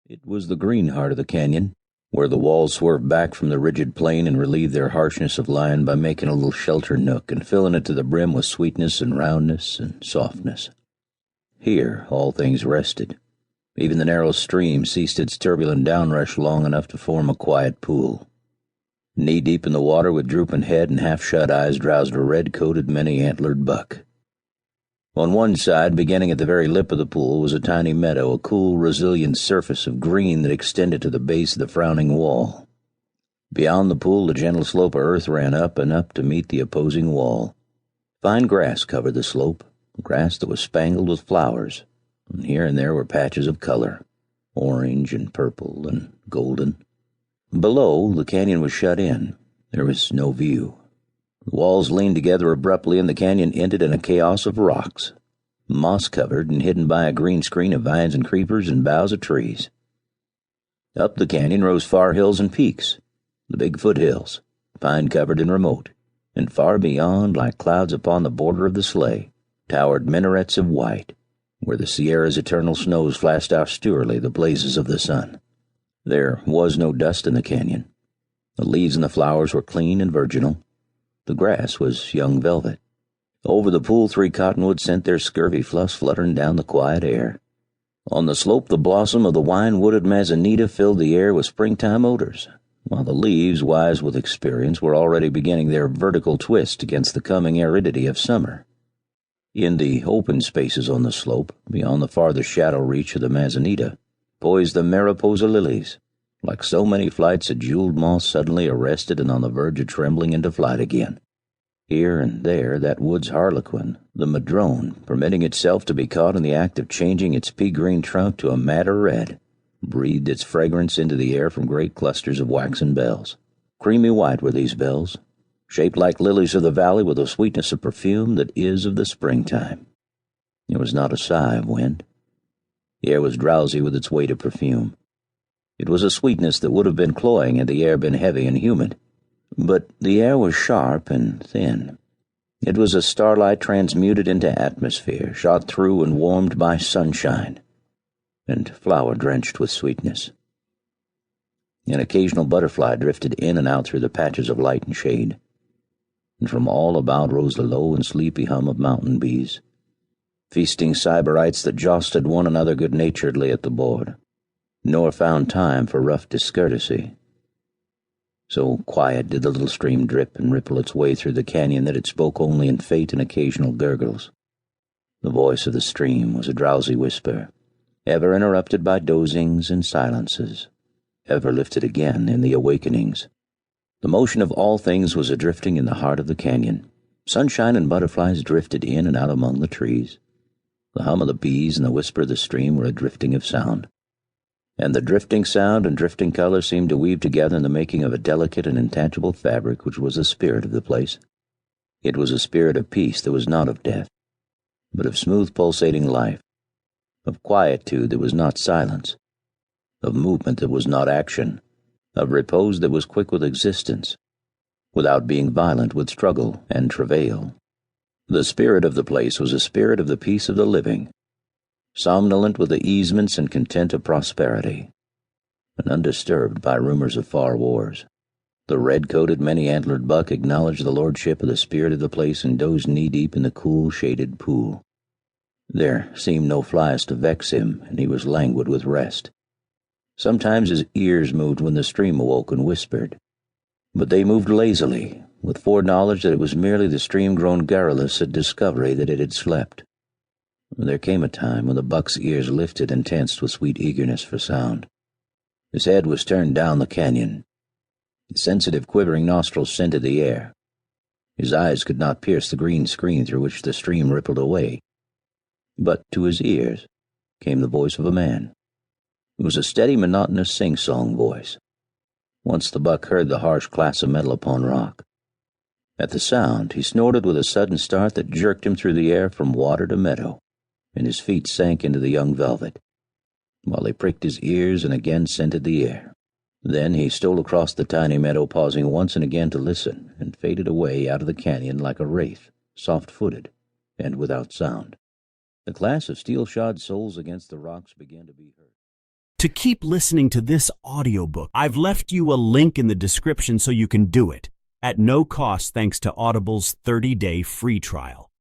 It was the green heart of the canyon, where the walls swerved back from the rigid plain and relieved their harshness of line by making a little shelter nook and filling it to the brim with sweetness and roundness and softness. Here all things rested. Even the narrow stream ceased its turbulent downrush long enough to form a quiet pool. Knee-deep in the water with drooping head and half-shut eyes drowsed a red-coated, many-antlered buck. On one side, beginning at the very lip of the pool, was a tiny meadow, a cool, resilient surface of green that extended to the base of the frowning wall. Beyond the pool, the gentle slope of earth ran up and up to meet the opposing wall. Fine grass covered the slope, grass that was spangled with flowers, and here and there were patches of color, orange and purple and golden. Below, the canyon was shut in. There was no view. The walls leaned together abruptly, and the canyon ended in a chaos of rocks, moss-covered and hidden by a green screen of vines and creepers and boughs of trees. Up the canyon rose far hills and peaks, the big foothills, pine-covered and remote, and far beyond, like clouds upon the border of the sleigh, towered minarets of white, where the Sierra's eternal snows flashed austerely the blazes of the sun. There was no dust in the canyon. The leaves and the flowers were clean and virginal. The grass was young velvet. Over the pool 3 cottonwoods sent their scurvy fluffs fluttering down the quiet air. On the slope the blossom of the wine-wooded manzanita filled the air with springtime odors, while the leaves, wise with experience, were already beginning their vertical twist against the coming aridity of summer. In the open spaces on the slope, beyond the farthest shadow reach of the manzanita, poised the mariposa lilies, like so many flights of jeweled moths suddenly arrested and on the verge of trembling into flight again. Here and there that wood's harlequin, the madrone, permitting itself to be caught in the act of changing its pea-green trunk to a madder red, breathed its fragrance into the air from great clusters of waxen bells. Creamy white were these bells, shaped like lilies of the valley with a sweetness of perfume that is of the springtime. There was not a sigh of wind. The air was drowsy with its weight of perfume. It was a sweetness that would have been cloying had the air been heavy and humid. But the air was sharp and thin. It was a starlight transmuted into atmosphere, shot through and warmed by sunshine, and flower-drenched with sweetness. An occasional butterfly drifted in and out through the patches of light and shade, and from all about rose the low and sleepy hum of mountain bees, feasting sybarites that jostled one another good-naturedly at the board, nor found time for rough discourtesy. So quiet did the little stream drip and ripple its way through the canyon that it spoke only in faint and occasional gurgles. The voice of the stream was a drowsy whisper, ever interrupted by dozings and silences, ever lifted again in the awakenings. The motion of all things was a drifting in the heart of the canyon. Sunshine and butterflies drifted in and out among the trees. The hum of the bees and the whisper of the stream were a drifting of sound. And the drifting sound and drifting color seemed to weave together in the making of a delicate and intangible fabric which was the spirit of the place. It was a spirit of peace that was not of death, but of smooth pulsating life, of quietude that was not silence, of movement that was not action, of repose that was quick with existence, without being violent with struggle and travail. The spirit of the place was a spirit of the peace of the living, somnolent with the easements and content of prosperity, and undisturbed by rumors of far wars. The red-coated, many-antlered buck acknowledged the lordship of the spirit of the place and dozed knee-deep in the cool, shaded pool. There seemed no flies to vex him, and he was languid with rest. Sometimes his ears moved when the stream awoke and whispered, but they moved lazily, with foreknowledge that it was merely the stream grown garrulous at discovery that it had slept. There came a time when the buck's ears lifted and tensed with sweet eagerness for sound. His head was turned down the canyon. His sensitive, quivering nostrils scented the air. His eyes could not pierce the green screen through which the stream rippled away. But to his ears came the voice of a man. It was a steady, monotonous sing-song voice. Once the buck heard the harsh clash of metal upon rock. At the sound, he snorted with a sudden start that jerked him through the air from water to meadow, and his feet sank into the young velvet, while they pricked his ears and again scented the air. Then he stole across the tiny meadow, pausing once and again to listen, and faded away out of the canyon like a wraith, soft-footed and without sound. The clash of steel-shod soles against the rocks began to be heard. To keep listening to this audiobook, I've left you a link in the description so you can do it, at no cost thanks to Audible's 30-day free trial.